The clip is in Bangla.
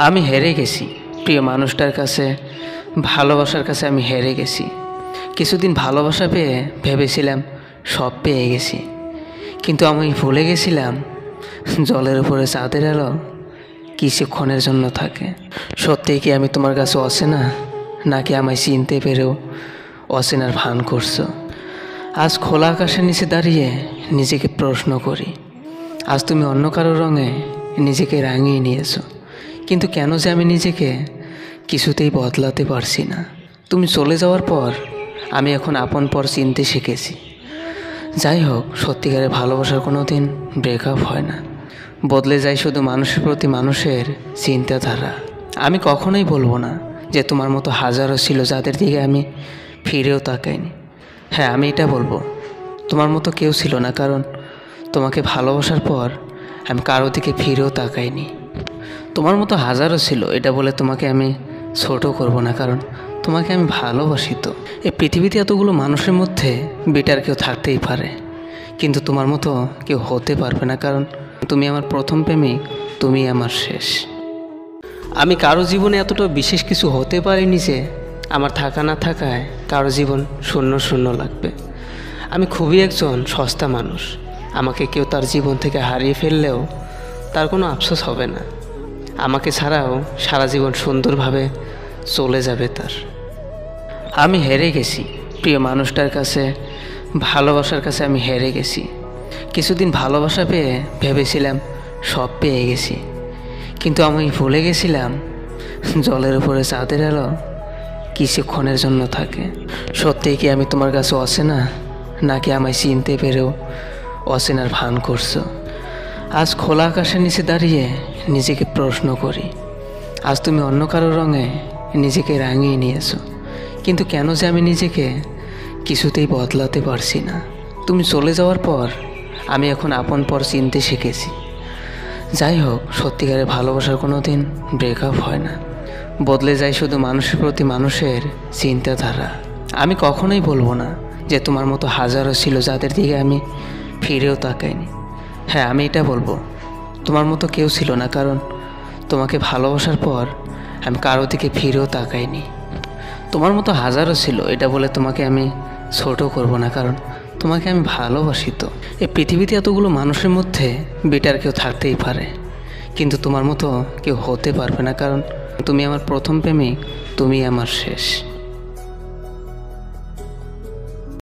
আমি হেরে গেছি প্রিয় মানুষটার কাছে, ভালোবাসার কাছে আমি হেরে গেছি। কিছুদিন ভালোবাসা পেয়ে ভেবেছিলাম সব পেয়ে গেছি, কিন্তু আমি ভুলে গেছিলাম জলের উপরে চাঁদের আলো কিছুক্ষণের জন্য থাকে। সত্যিই কি আমি তোমার কাছে অচেনা, নাকি আমায় চিনতে পেরেও অচেনার ভান করছো? আজ খোলা আকাশের নিচে দাঁড়িয়ে নিজেকে প্রশ্ন করি, আজ তুমি অন্য কারো রঙে নিজেকে রাঙিয়ে নিয়েছো, কিন্তু কেন যে আমি নিজেকে কিছুতেই বদলাতে পারছি না। তুমি চলে যাওয়ার পর আমি এখন আপন পর চিনতে শিখেছি। যাই হোক, সত্যিকারের ভালোবাসার কোনো দিন ব্রেকআপ হয় না, বদলে যায় শুধু মানুষের প্রতি মানুষের চিন্তাধারা। আমি কখনোই বলবো না যে তোমার মতো হাজারো ছিল যাদের দিকে আমি ফিরেও তাকাইনি। হ্যাঁ, আমি এটা বলবো, তোমার মতো কেউ ছিল না, কারণ তোমাকে ভালোবাসার পর আমি কারো দিকে ফিরেও তাকাইনি। তোমার মতো হাজারও ছিল, এটা বলে তোমাকে আমি ছোট করব না, কারণ তোমাকে আমি ভালোবাসি। তো এই পৃথিবীতে এতগুলো মানুষের মধ্যে বেটার কেউ থাকতেই পারে, কিন্তু তোমার মতো কেউ হতে পারবে না, কারণ তুমি আমার প্রথম প্রেমিক, তুমি আমার শেষ। আমি কারো জীবনে এতটা বিশেষ কিছু হতে পারিনি যে আমার থাকা না থাকায় কারো জীবন শূন্য শূন্য লাগবে। আমি খুবই একজন সস্তা মানুষ, আমাকে কেউ তার জীবন থেকে হারিয়ে ফেললেও তার কোনো আফসোস হবে না। আমাকে ছাড়াও সারা জীবন সুন্দরভাবে চলে যাবে তার। আমি হেরে গেছি প্রিয় মানুষটার কাছে, ভালোবাসার কাছে আমি হেরে গেছি। কিছুদিন ভালোবাসা পেয়ে ভেবেছিলাম সব পেয়ে গেছি, কিন্তু আমি ভুলে গেছিলাম জলের উপরে চাঁদের আলো কিছুক্ষণের জন্য থাকে। সত্যিই কি আমি তোমার কাছে অচেনা, নাকি আমায় চিনতে পেরেও অচেনার ভান করছো? আজ খোলা আকাশের নিচে দাঁড়িয়ে নিজেকে প্রশ্ন করি, আজ তুমি অন্য কারো রঙে নিজেকে রাঙিয়ে নিয়েছো, কিন্তু কেন যে আমি নিজেকে কিছুতেই বদলাতে পারছি না। তুমি চলে যাওয়ার পর আমি এখন আপন পর চিনতে শিখেছি। যাই হোক, সত্যিকারের ভালোবাসার কোনো দিন ব্রেকআপ হয় না, বদলে যায় শুধু মানুষের প্রতি মানুষের চিন্তাধারা। আমি কখনোই বলবো না যে তোমার মতো হাজারো ছিল যাদের দিকে আমি ফিরেও তাকাইনি। হ্যাঁ, আমি এটা বলবো, তোমার মতো কেউ ছিল না, কারণ তোমাকে ভালোবাসার পর আমি কারো দিকে ফিরেও তাকাইনি। তোমার মতো হাজারও ছিল, এটা বলে তোমাকে আমি ছোট করব না, কারণ তোমাকে আমি ভালোবাসি। তো এই পৃথিবীতে এতগুলো মানুষের মধ্যে বেটার কেউ থাকতেই পারে, কিন্তু তোমার মতো কেউ হতে পারবে না, কারণ তুমি আমার প্রথম প্রেমিক, তুমি আমার শেষ।